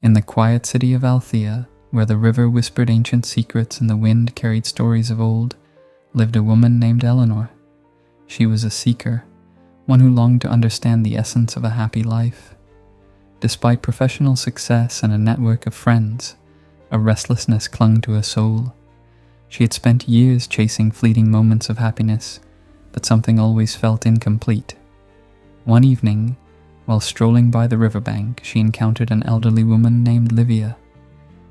In the quiet city of Althea, where the river whispered ancient secrets and the wind carried stories of old, lived a woman named Eleanor. She was a seeker, one who longed to understand the essence of a happy life. Despite professional success and a network of friends, a restlessness clung to her soul. She had spent years chasing fleeting moments of happiness, but something always felt incomplete. One evening, while strolling by the riverbank, she encountered an elderly woman named Livia.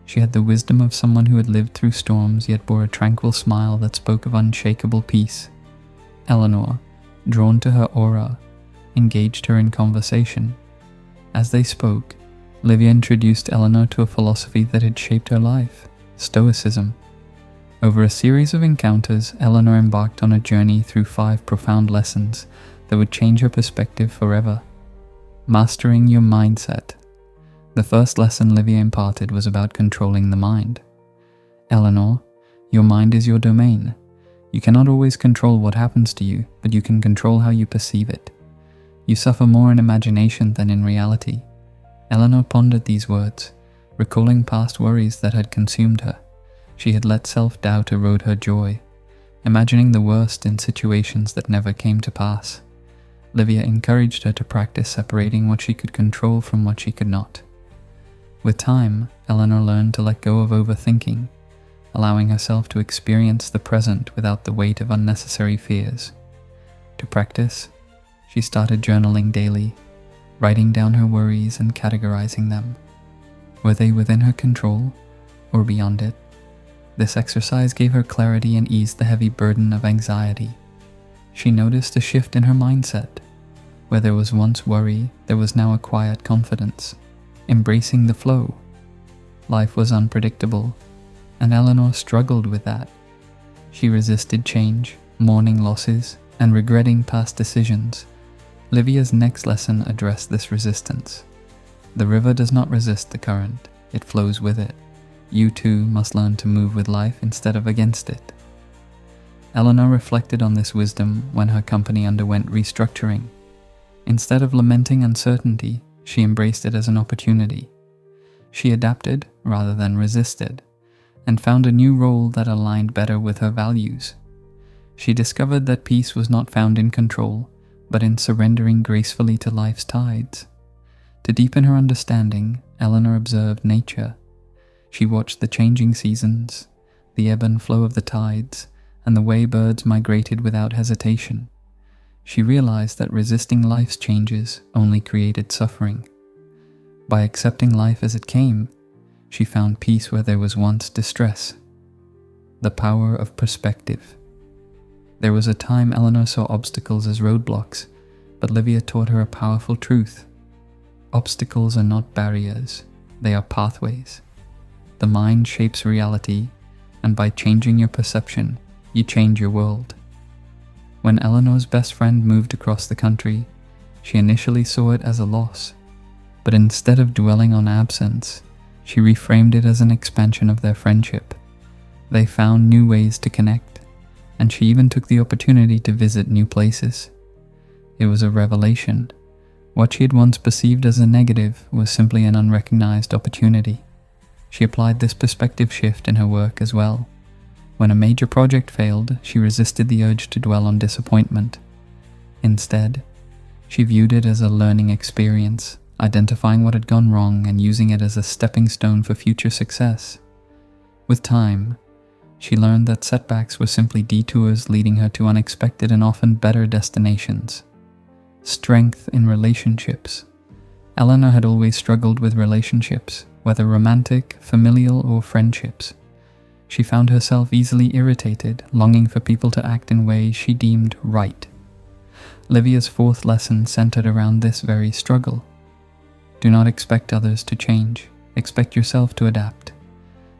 She had the wisdom of someone who had lived through storms, yet bore a tranquil smile that spoke of unshakable peace. Eleanor, drawn to her aura, engaged her in conversation. As they spoke, Livia introduced Eleanor to a philosophy that had shaped her life, Stoicism. Over a series of encounters, Eleanor embarked on a journey through 5 profound lessons that would change her perspective forever. Mastering your mindset. The first lesson Livia imparted was about controlling the mind. Eleanor, your mind is your domain. You cannot always control what happens to you, but you can control how you perceive it. You suffer more in imagination than in reality. Eleanor pondered these words, recalling past worries that had consumed her. She had let self-doubt erode her joy, imagining the worst in situations that never came to pass. Livia encouraged her to practice separating what she could control from what she could not. With time, Eleanor learned to let go of overthinking, allowing herself to experience the present without the weight of unnecessary fears. To practice, she started journaling daily, writing down her worries and categorizing them. Were they within her control or beyond it? This exercise gave her clarity and eased the heavy burden of anxiety. She noticed a shift in her mindset. Where there was once worry, there was now a quiet confidence, embracing the flow. Life was unpredictable, and Eleanor struggled with that. She resisted change, mourning losses, and regretting past decisions. Livia's next lesson addressed this resistance. The river does not resist the current, it flows with it. You too must learn to move with life instead of against it. Eleanor reflected on this wisdom when her company underwent restructuring. Instead of lamenting uncertainty, she embraced it as an opportunity. She adapted rather than resisted, and found a new role that aligned better with her values. She discovered that peace was not found in control, but in surrendering gracefully to life's tides. To deepen her understanding, Eleanor observed nature. She watched the changing seasons, the ebb and flow of the tides, and the way birds migrated without hesitation. She realized that resisting life's changes only created suffering. By accepting life as it came, she found peace where there was once distress. The power of perspective. There was a time Eleanor saw obstacles as roadblocks, but Livia taught her a powerful truth. Obstacles are not barriers, they are pathways. The mind shapes reality, and by changing your perception, you change your world. When Eleanor's best friend moved across the country, she initially saw it as a loss, but instead of dwelling on absence, she reframed it as an expansion of their friendship. They found new ways to connect, and she even took the opportunity to visit new places. It was a revelation. What she had once perceived as a negative was simply an unrecognized opportunity. She applied this perspective shift in her work as well. When a major project failed, she resisted the urge to dwell on disappointment. Instead, she viewed it as a learning experience, identifying what had gone wrong and using it as a stepping stone for future success. With time, she learned that setbacks were simply detours leading her to unexpected and often better destinations. Strength in relationships. Eleanor had always struggled with relationships, whether romantic, familial, or friendships. She found herself easily irritated, longing for people to act in ways she deemed right. Livia's fourth lesson centered around this very struggle. Do not expect others to change. Expect yourself to adapt.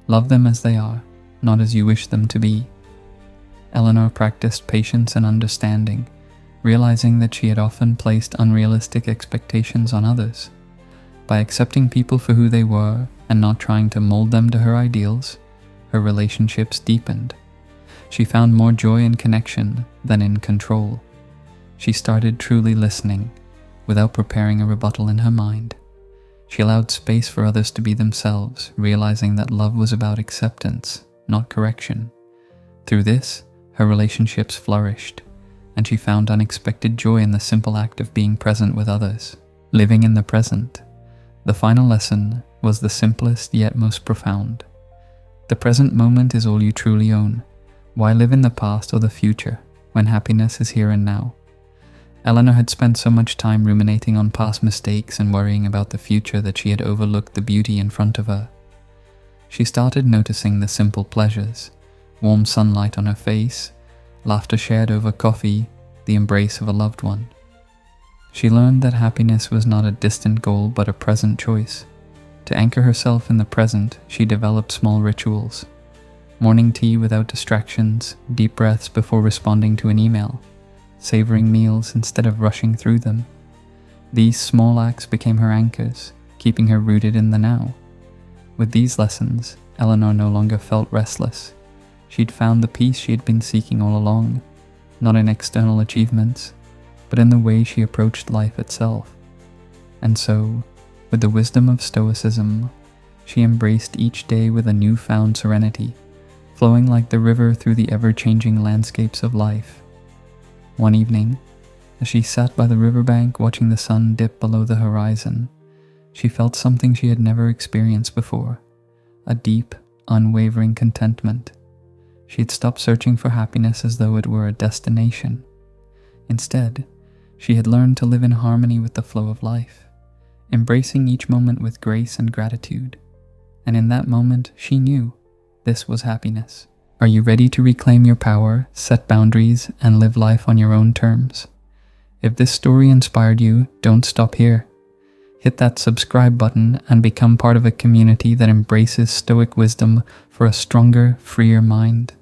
Love them as they are, not as you wish them to be. Eleanor practiced patience and understanding, realizing that she had often placed unrealistic expectations on others. By accepting people for who they were and not trying to mold them to her ideals, her relationships deepened. She found more joy in connection than in control. She started truly listening, without preparing a rebuttal in her mind. She allowed space for others to be themselves, realizing that love was about acceptance, not correction. Through this, her relationships flourished, and she found unexpected joy in the simple act of being present with others, living in the present. The final lesson was the simplest yet most profound. The present moment is all you truly own. Why live in the past or the future when happiness is here and now? Eleanor had spent so much time ruminating on past mistakes and worrying about the future that she had overlooked the beauty in front of her. She started noticing the simple pleasures: warm sunlight on her face, laughter shared over coffee, the embrace of a loved one. She learned that happiness was not a distant goal but a present choice. To anchor herself in the present, she developed small rituals: morning tea without distractions, deep breaths before responding to an email, savoring meals instead of rushing through them. These small acts became her anchors, keeping her rooted in the now. With these lessons, Eleanor no longer felt restless. She'd found the peace she had been seeking all along, not in external achievements, but in the way she approached life itself. And so, with the wisdom of Stoicism, she embraced each day with a newfound serenity, flowing like the river through the ever-changing landscapes of life. One evening, as she sat by the riverbank watching the sun dip below the horizon, she felt something she had never experienced before: a deep, unwavering contentment. She had stopped searching for happiness as though it were a destination. Instead, she had learned to live in harmony with the flow of life, embracing each moment with grace and gratitude. And in that moment, she knew this was happiness. Are you ready to reclaim your power, set boundaries, and live life on your own terms? If this story inspired you, don't stop here. Hit that subscribe button and become part of a community that embraces Stoic wisdom for a stronger, freer mind.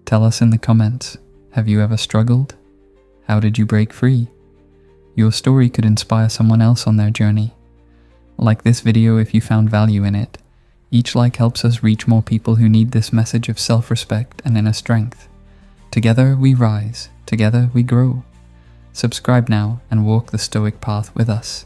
Tell us in the comments, have you ever struggled? How did you break free? Your story could inspire someone else on their journey. Like this video if you found value in it. Each like helps us reach more people who need this message of self-respect and inner strength. Together we rise, together we grow. Subscribe now and walk the Stoic path with us.